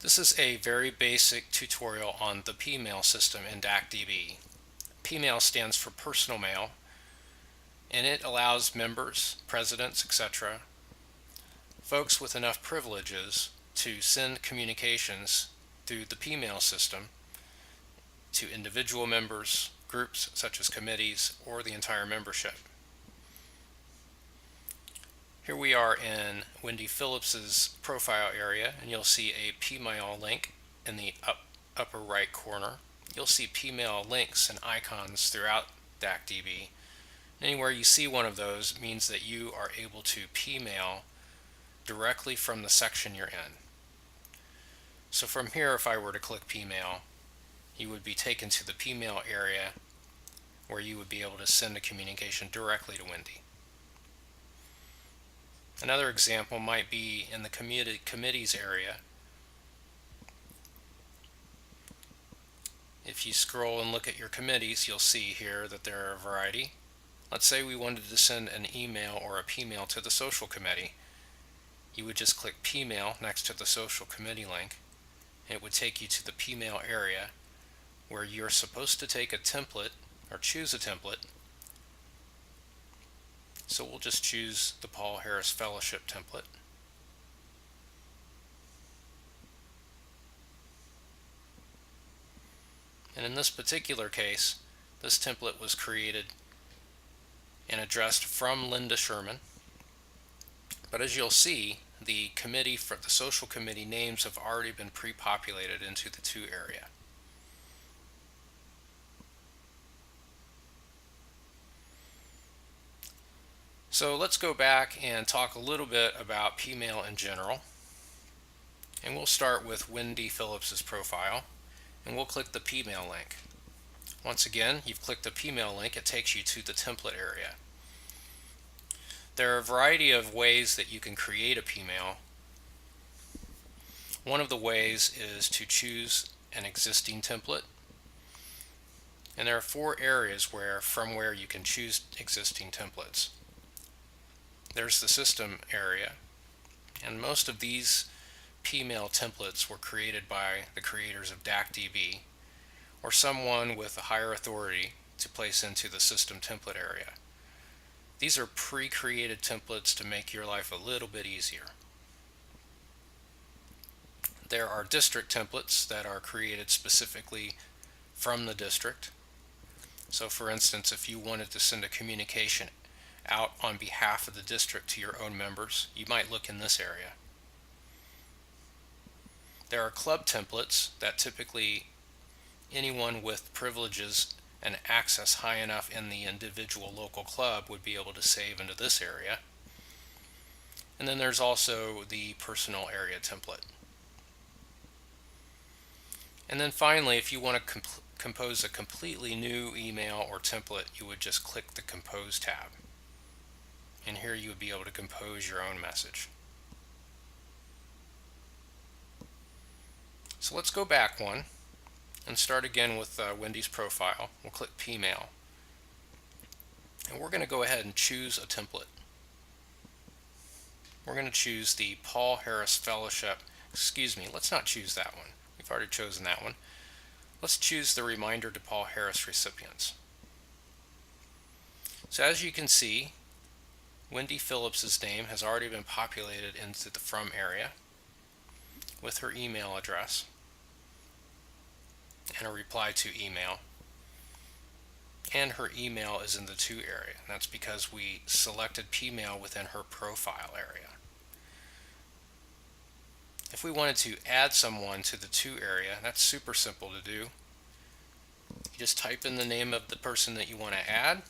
This is a very basic tutorial on the pmail system in DACDB. Pmail stands for personal mail, and it allows members, presidents, etc., folks with enough privileges to send communications through the pmail system to individual members, groups such as committees, or the entire membership. Here we are in Wendy Phillips's profile area, and you'll see a pmail link in the upper right corner. You'll see pmail links and icons throughout DACDB. Anywhere you see one of those means that you are able to pmail directly from the section you're in. So from here, if I were to click pmail, you would be taken to the pmail area where you would be able to send a communication directly to Wendy. Another example might be in the committees area. If you scroll and look at your committees, you'll see here that there are a variety. Let's say we wanted to send an email or a pmail to the social committee. You would just click pmail next to the social committee link, and it would take you to the pmail area where you're supposed to take a template or choose a template. So we'll just choose the Paul Harris Fellowship template. And in this particular case, this template was created and addressed from Linda Sherman. But as you'll see, the committee for the social committee names have already been pre-populated into the to area. So let's go back and talk a little bit about pmail in general. And we'll start with Wendy Phillips's profile, and we'll click the pmail link. Once again, you've clicked the pmail link, it takes you to the template area. There are a variety of ways that you can create a pmail. One of the ways is to choose an existing template. And there are 4 areas from where you can choose existing templates. There's the system area, and most of these pmail templates were created by the creators of DACDB or someone with a higher authority to place into the system template area. These are pre-created templates to make your life a little bit easier. There are district templates that are created specifically from the district. So for instance, if you wanted to send a communication out on behalf of the district to your own members, you might look in this area. There are club templates that typically anyone with privileges and access high enough in the individual local club would be able to save into this area. And then there's also the personal area template. And then finally, if you want to compose a completely new email or template, you would just click the Compose tab. And here you would be able to compose your own message. So let's go back one and start again with Wendy's profile. We'll click pmail. And we're going to go ahead and choose a template. We're going to choose the Paul Harris Fellowship. Excuse me, let's not choose that one. We've already chosen that one. Let's choose the Reminder to Paul Harris recipients. So as you can see, Wendy Phillips's name has already been populated into the From area with her email address and a reply to email. And her email is in the To area. And that's because we selected pmail within her profile area. If we wanted to add someone to the To area, that's super simple to do. You just type in the name of the person that you want to add.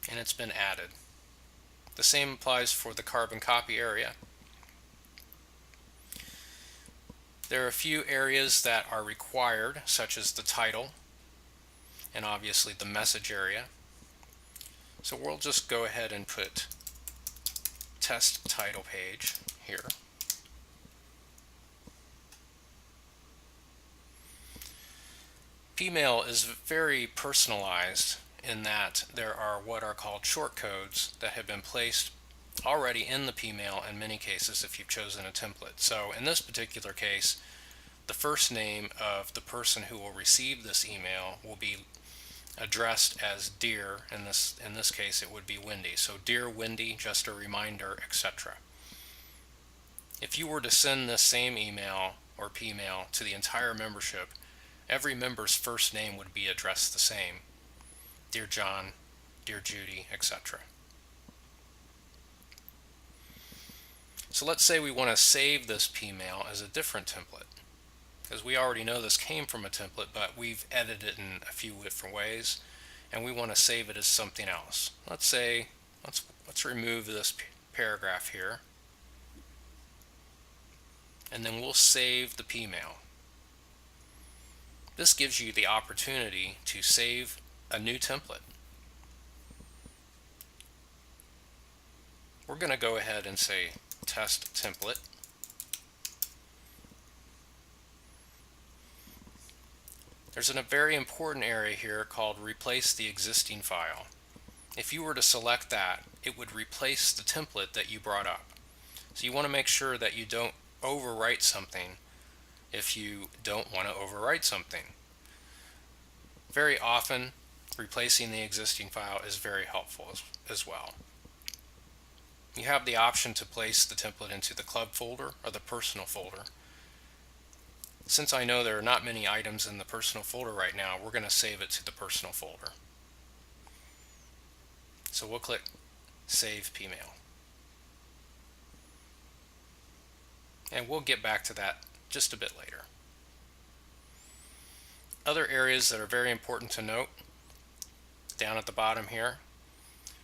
And it's been added. The same applies for the carbon copy area. There are a few areas that are required, such as the title and obviously the message area. So we'll just go ahead and put test title page here. Pmail is very personalized in that there are what are called shortcodes that have been placed already in the pmail in many cases if you've chosen a template. So in this particular case, the first name of the person who will receive this email will be addressed as Dear. In this case it would be Wendy. So Dear Wendy, just a reminder, etc. If you were to send this same email or pmail to the entire membership, every member's first name would be addressed the same: Dear John, Dear Judy, etc. So let's say we want to save this pmail as a different template, because we already know this came from a template, but we've edited it in a few different ways, and we want to save it as something else. Let's say, let's remove this paragraph here, and then we'll save the pmail. This gives you the opportunity to save a new template. We're going to go ahead and say test template. There's a very important area here called replace the existing file. If you were to select that, it would replace the template that you brought up. So you want to make sure that you don't overwrite something if you don't want to overwrite something. Very often, replacing the existing file is very helpful as well. You have the option to place the template into the club folder or the personal folder. Since I know there are not many items in the personal folder right now, we're going to save it to the personal folder. So we'll click Save pmail. And we'll get back to that just a bit later. Other areas that are very important to note, down at the bottom here,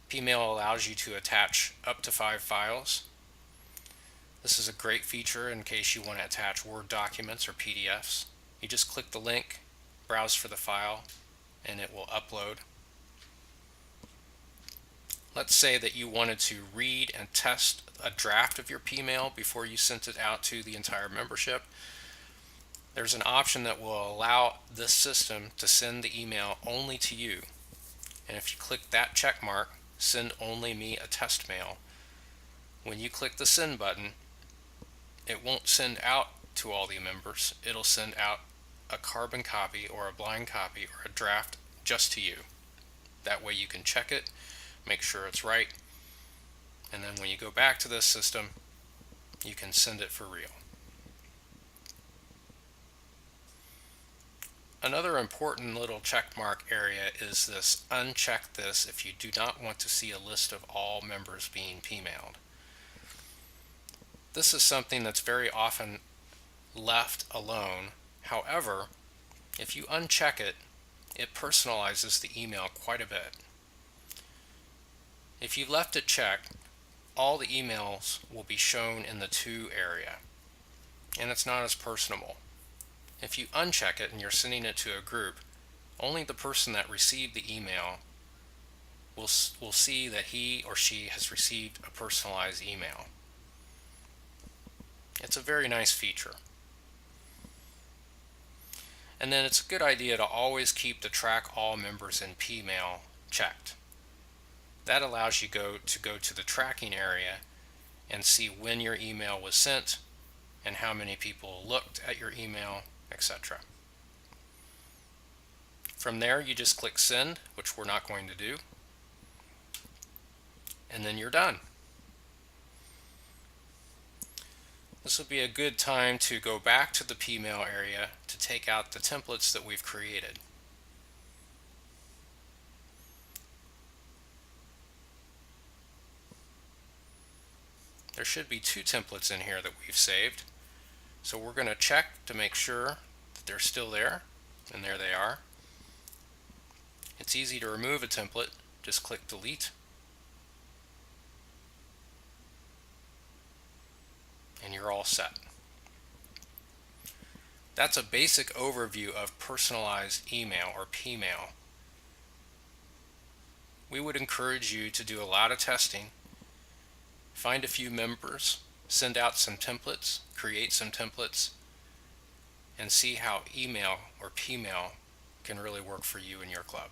pmail allows you to attach up to 5 files. This is a great feature in case you want to attach Word documents or PDFs. You just click the link, browse for the file, and it will upload. Let's say that you wanted to read and test a draft of your pmail before you sent it out to the entire membership. There's an option that will allow this system to send the email only to you. And if you click that check mark, Send Only Me a Test Mail, when you click the send button, it won't send out to all the members. It'll send out a carbon copy or a blind copy or a draft just to you. That way you can check it, make sure it's right, and then when you go back to this system, you can send it for real. Another important little check mark area is this uncheck this if you do not want to see a list of all members being pmailed. This is something that's very often left alone. However, if you uncheck it, it personalizes the email quite a bit. If you left it checked, all the emails will be shown in the To area, and it's not as personable. If you uncheck it and you're sending it to a group, only the person that received the email will see that he or she has received a personalized email. It's a very nice feature. And then it's a good idea to always keep the Track All Members in pmail checked. That allows you to go to the tracking area and see when your email was sent and how many people looked at your email, etc. From there, you just click Send, which we're not going to do, and then you're done. This will be a good time to go back to the pmail area to take out the templates that we've created. There should be 2 templates in here that we've saved. So we're going to check to make sure that they're still there, and there they are. It's easy to remove a template. Just click Delete. And you're all set. That's a basic overview of personalized email or pmail. We would encourage you to do a lot of testing. Find a few members, send out some templates, create some templates, and see how email or pmail can really work for you and your club.